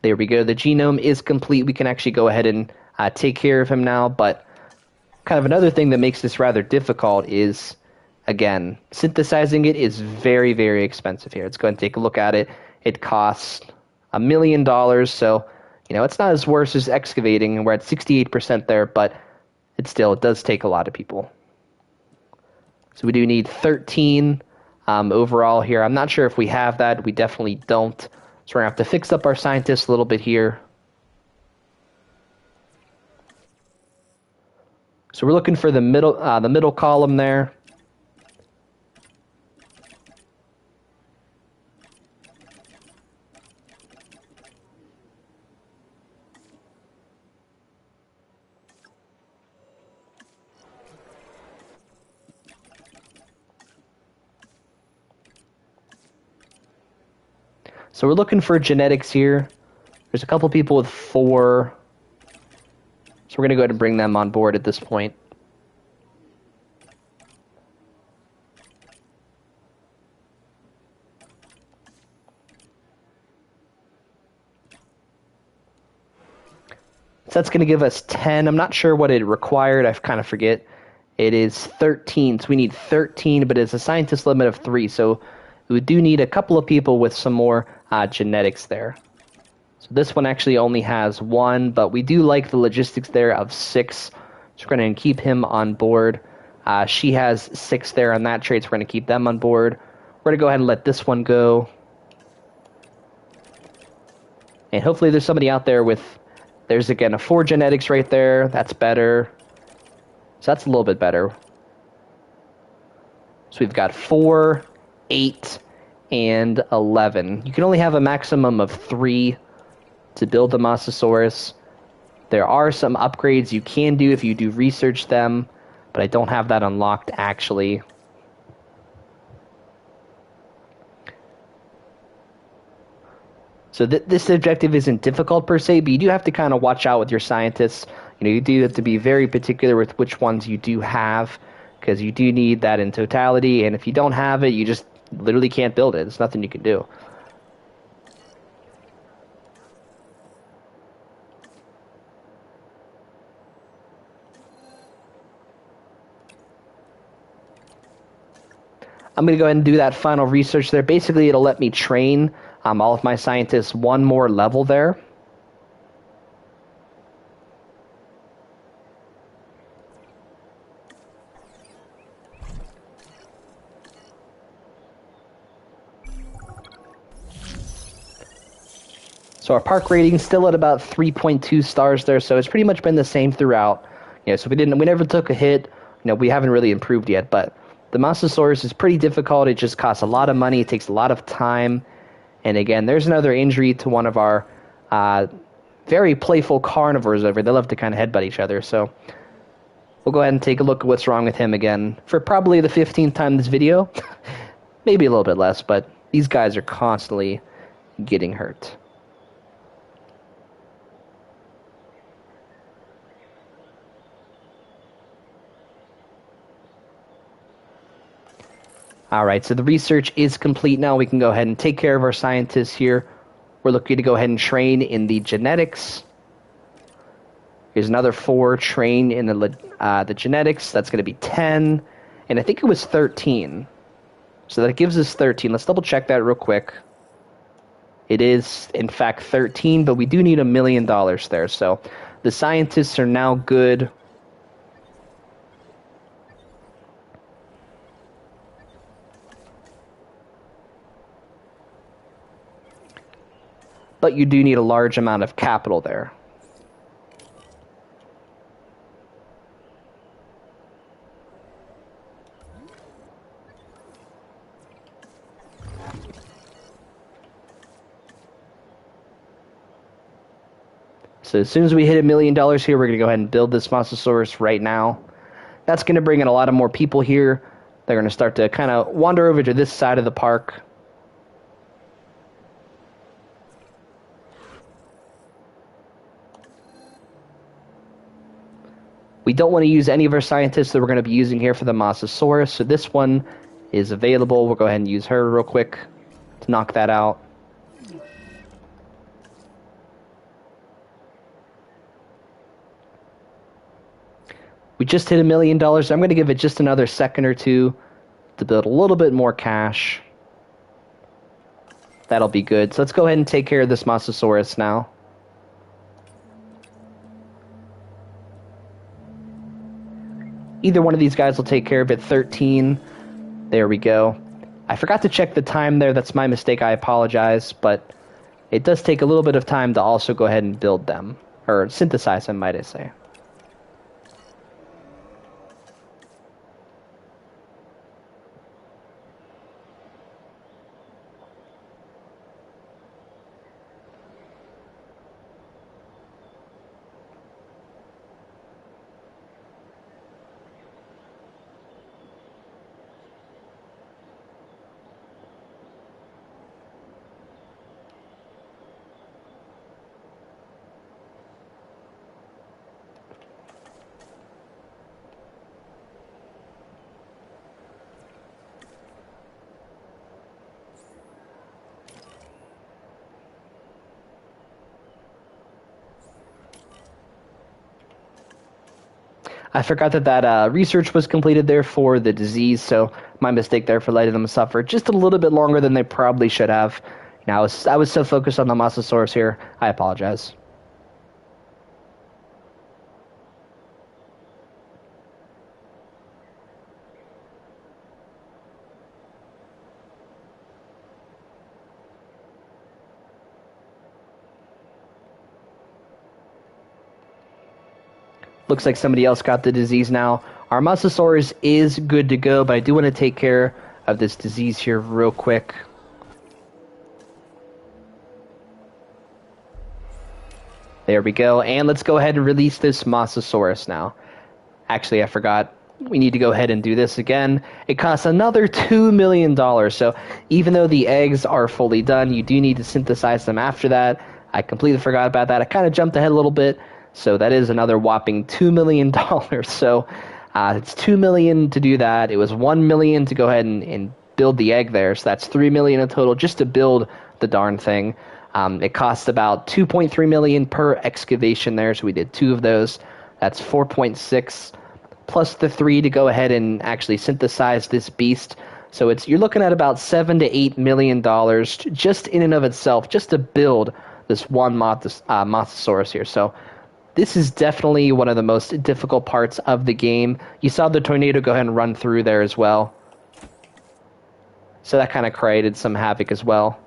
There we go. The genome is complete. We can actually go ahead and take care of him now. But kind of another thing that makes this rather difficult is, again, synthesizing it is very, very expensive here. Let's go ahead and take a look at it. It costs $1 million, so, it's not as worse as excavating, and we're at 68% there, but it does take a lot of people. So we do need 13 overall here. I'm not sure if we have that. We definitely don't. So we're going to have to fix up our scientists a little bit here. So we're looking for the middle column there. So we're looking for genetics here. There's a couple people with 4. So we're going to go ahead and bring them on board at this point. So that's going to give us 10. I'm not sure what it required. I kind of forget. It is 13. So we need 13, but it's a scientist limit of 3. So we do need a couple of people with some more genetics there. So this one actually only has 1, but we do like the logistics there of 6. So we're going to keep him on board. She has 6 there on that trait, so we're going to keep them on board. We're going to go ahead and let this one go. And hopefully there's somebody out there with, there's again a 4 genetics right there. That's better. So that's a little bit better. So we've got 4, 8, and 11. You can only have a maximum of 3 to build the Mosasaurus. There are some upgrades you can do if you do research them, but I don't have that unlocked actually. So this objective isn't difficult per se, but you do have to kind of watch out with your scientists. You know, you do have to be very particular with which ones you do have, because you do need that in totality, and if you don't have it, you just literally can't build it. There's nothing you can do. I'm going to go ahead and do that final research there. Basically, it'll let me train all of my scientists one more level there. So our park rating's still at about 3.2 stars there, so it's pretty much been the same throughout. You know, so we never took a hit. You know, we haven't really improved yet, but the Mosasaurus is pretty difficult. It just costs a lot of money. It takes a lot of time. And again, there's another injury to one of our very playful carnivores over. They love to kind of headbutt each other. So we'll go ahead and take a look at what's wrong with him again for probably the 15th time this video. Maybe a little bit less, but these guys are constantly getting hurt. All right, so the research is complete now. We can go ahead and take care of our scientists here. We're looking to go ahead and train in the genetics. Here's another 4, train in the genetics. That's going to be 10, and I think it was 13. So that gives us 13. Let's double check that real quick. It is, in fact, 13, but we do need $1 million there. So the scientists are now good. But you do need a large amount of capital there. So as soon as we hit $1 million here, we're going to go ahead and build this Mosasaurus right now. That's going to bring in a lot of more people here. They're going to start to kind of wander over to this side of the park. We don't want to use any of our scientists that we're going to be using here for the Mosasaurus, so this one is available. We'll go ahead and use her real quick to knock that out. We just hit $1 million, so I'm going to give it just another second or two to build a little bit more cash. That'll be good. So let's go ahead and take care of this Mosasaurus now. Either one of these guys will take care of it. 13. There we go. I forgot to check the time there. That's my mistake. I apologize. But it does take a little bit of time to also go ahead and build them. Or synthesize them, might I say. I forgot that research was completed there for the disease, so my mistake there for letting them suffer just a little bit longer than they probably should have. You know, I was so focused on the Mosasaurus here. I apologize. Looks like somebody else got the disease now. Our Mosasaurus is good to go, but I do want to take care of this disease here real quick. There we go. And let's go ahead and release this Mosasaurus now. Actually, I forgot. we need to go ahead and do this again. It costs another $2 million. So even though the eggs are fully done, you do need to synthesize them after that. I completely forgot about that. I kind of jumped ahead a little bit. So that is another whopping $2 million. So it's $2 million to do that. It was $1 million to go ahead and build the egg there. So that's $3 million in total just to build the darn thing. It costs about $2.3 million per excavation there. So we did 2 of those. That's 4.6 plus the 3 to go ahead and actually synthesize this beast. So you're looking at about $7 to $8 million just in and of itself, just to build this one Mosasaurus here. So this is definitely one of the most difficult parts of the game. You saw the tornado go ahead and run through there as well. So that kind of created some havoc as well.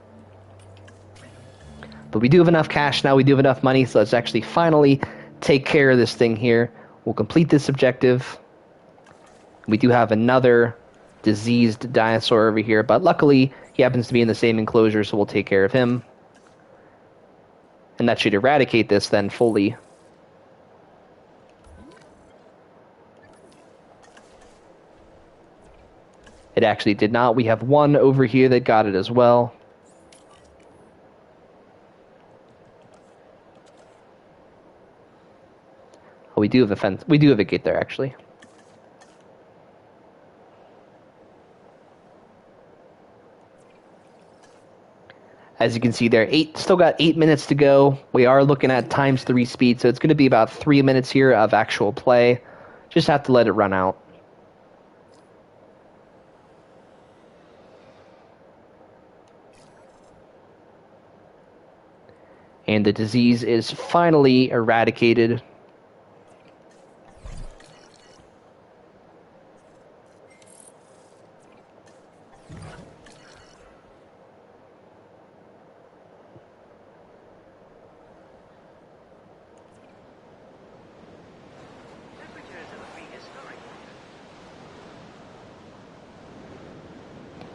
But we do have enough cash now, we do have enough money, so let's actually finally take care of this thing here. We'll complete this objective. We do have another diseased dinosaur over here, but luckily he happens to be in the same enclosure, so we'll take care of him. And that should eradicate this then fully. It actually did not. We have one over here that got it as well. Oh, we do have a fence. We do have a gate there, actually. As you can see there, still got 8 minutes to go. We are looking at ×3 speed, so it's going to be about 3 minutes here of actual play. Just have to let it run out. And the disease is finally eradicated.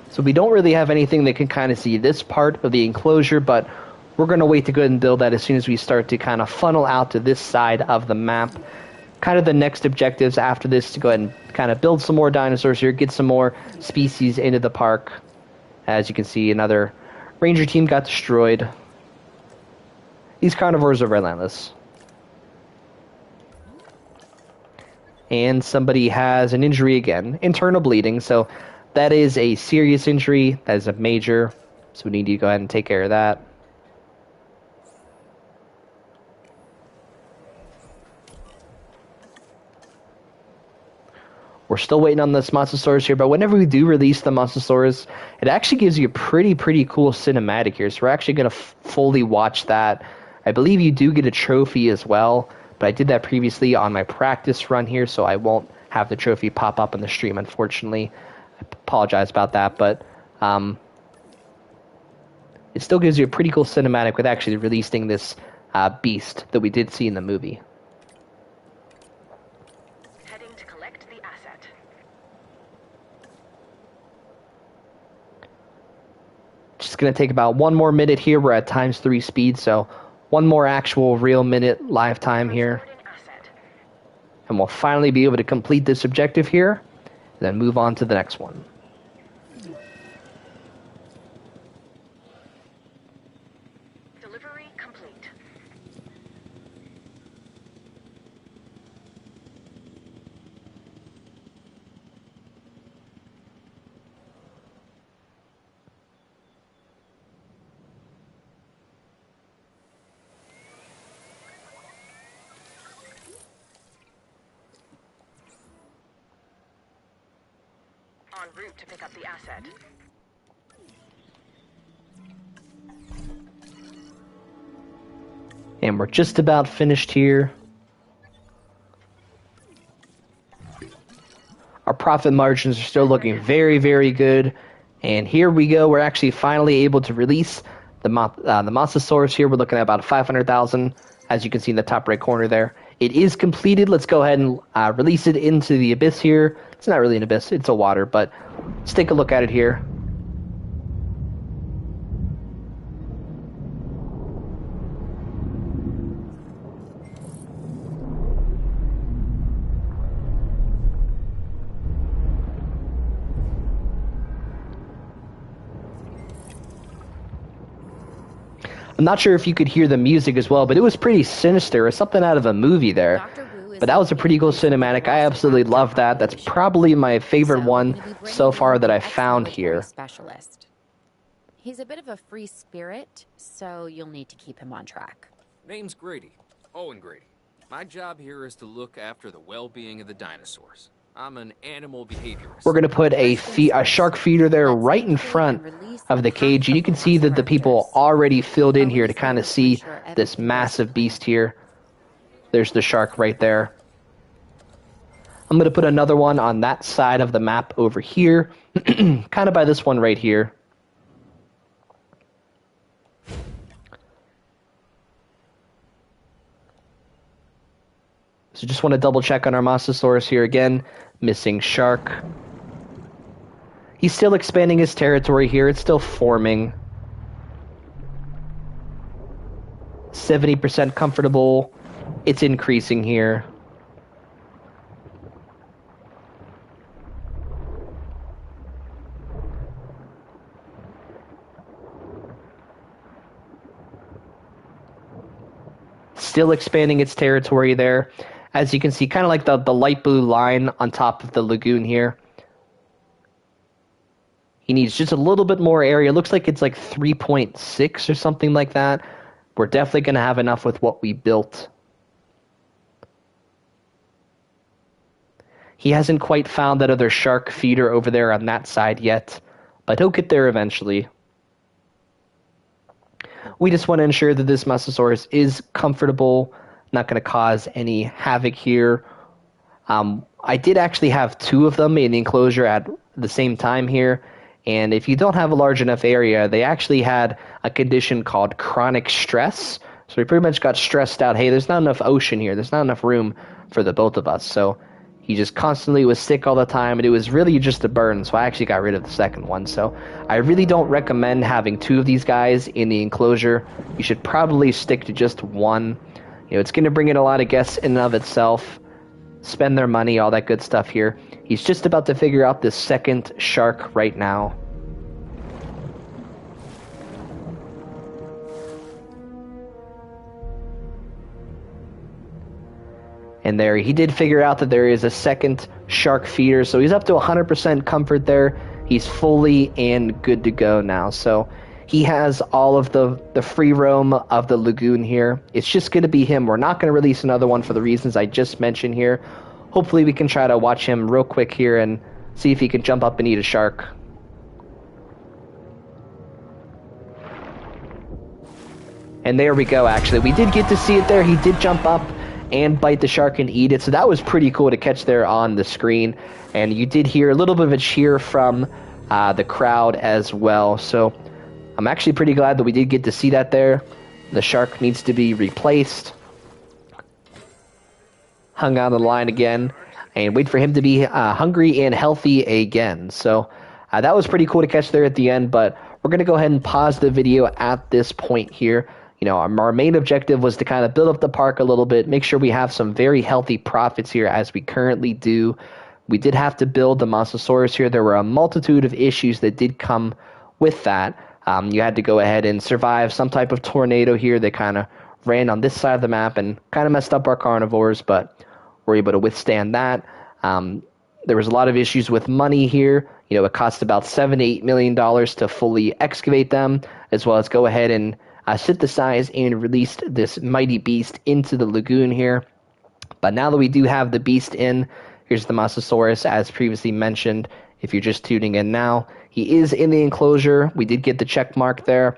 So we don't really have anything that can kind of see this part of the enclosure, but we're going to wait to go ahead and build that as soon as we start to kind of funnel out to this side of the map. Kind of the next objectives after this to go ahead and kind of build some more dinosaurs here, get some more species into the park. As you can see, another ranger team got destroyed. These carnivores are relentless. And somebody has an injury again, internal bleeding, so that is a serious injury, that is a major, so we need to go ahead and take care of that. We're still waiting on this Mosasaurus here, but whenever we do release the Mosasaurus, it actually gives you a pretty cool cinematic here. So we're actually going to fully watch that. I believe you do get a trophy as well, but I did that previously on my practice run here, so I won't have the trophy pop up on the stream, unfortunately. I apologize about that, but it still gives you a pretty cool cinematic with actually releasing this beast that we did see in the movie. Just going to take about 1 more minute here. We're at ×3 speed, so 1 more actual real minute live time here. And we'll finally be able to complete this objective here, and then move on to the next one. Delivery complete. En route to pick up the asset. And we're just about finished here. Our profit margins are still looking very good. And here we go. We're actually finally able to release the Mosasaurus here. We're looking at about 500,000, as you can see in the top right corner there. It is completed. Let's go ahead and release it into the abyss here. It's not really an abyss, it's a water, but let's take a look at it here. I'm not sure if you could hear the music as well, but it was pretty sinister, or something out of a movie there. But that was a pretty cool cinematic. I absolutely love that. That's probably my favorite one so far that I've found here. Specialist. He's a bit of a free spirit, so you'll need to keep him on track. Name's Grady. Owen Grady. My job here is to look after the well-being of the dinosaurs. I'm an animal behaviorist. We're going to put a shark feeder there right in front of the cage. And you can see that the people already filled in here to kind of see this massive beast here. There's the shark right there. I'm going to put another one on that side of the map over here. Kind of by this one right here. So just want to double check on our Mosasaurus here again. Missing shark. He's still expanding his territory here. It's still forming. 70% comfortable. It's increasing here. Still expanding its territory there. As you can see, kind of like the light blue line on top of the lagoon here. He needs just a little bit more area. It looks like it's like 3.6 or something like that. We're definitely going to have enough with what we built. He hasn't quite found that other shark feeder over there on that side yet, but he'll get there eventually. We just want to ensure that this Mosasaurus is comfortable, not going to cause any havoc here. I did actually have two of them in the enclosure at the same time here, and if you don't have a large enough area, they actually had a condition called chronic stress. So we pretty much got stressed out. Hey, there's not enough ocean here. There's not enough room for the both of us. So he just constantly was sick all the time, and it was really just a burn, so I actually got rid of the second one. So I really don't recommend having two of these guys in the enclosure. You should probably stick to just one. You know, it's going to bring in a lot of guests in and of itself, spend their money, all that good stuff here. He's just about to figure out this second shark right now. And there, he did figure out that there is a second shark feeder, so he's up to 100% comfort there. He's fully and good to go now. So he has all of the free roam of the lagoon here. It's just going to be him. We're not going to release another one for the reasons I just mentioned here. Hopefully we can try to watch him real quick here and see if he can jump up and eat a shark. And there we go, actually. We did get to see it there. He did jump up and bite the shark and eat it. So that was pretty cool to catch there on the screen. And you did hear a little bit of a cheer from the crowd as well. So I'm actually pretty glad that we did get to see that there. The shark needs to be replaced. Hung on the line again. And wait for him to be hungry and healthy again. So that was pretty cool to catch there at the end. But we're going to go ahead and pause the video at this point here. You know, our main objective was to kind of build up the park a little bit, make sure we have some very healthy profits here as we currently do. We did have to build the Mosasaurus here. There were a multitude of issues that did come with that. You had to go ahead and survive some type of tornado here that kind of ran on this side of the map and kind of messed up our carnivores, but we're able to withstand that. There was a lot of issues with money here. You know, it cost about $7 to $8 million to fully excavate them, as well as go ahead and synthesize and released this mighty beast into the lagoon here. But now that we do have the beast in, here's the Mosasaurus as previously mentioned. If you're just tuning in now, he is in the enclosure. We did get the check mark there.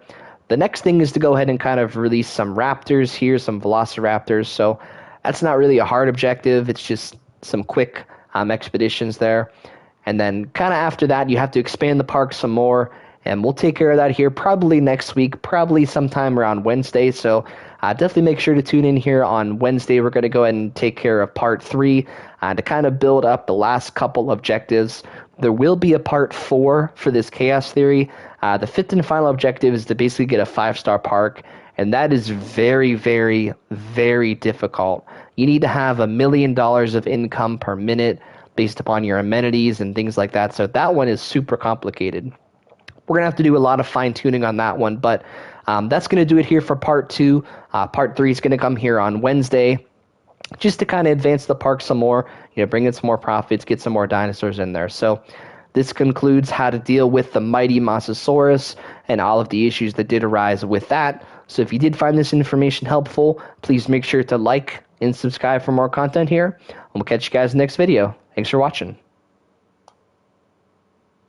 The next thing is to go ahead and kind of release some raptors here, some velociraptors. So that's not really a hard objective. It's just some quick expeditions there. And then kind of after that, you have to expand the park some more. And we'll take care of that here probably next week, probably sometime around Wednesday. So definitely make sure to tune in here on Wednesday. We're going to go ahead and take care of part 3 to kind of build up the last couple objectives. There will be a part 4 for this Chaos Theory. The fifth and final objective is to basically get a 5-star park. And that is very, very, very difficult. You need to have $1 million of income per minute based upon your amenities and things like that. So that one is super complicated. we're going to have to do a lot of fine-tuning on that one. But that's going to do it here for part 2. Part 3 is going to come here on Wednesday, just to kind of advance the park some more, bring in some more profits, get some more dinosaurs in there. So this concludes how to deal with the mighty Mosasaurus and all of the issues that did arise with that. So if you did find this information helpful, please make sure to like and subscribe for more content here. And we'll catch you guys in the next video. Thanks for watching.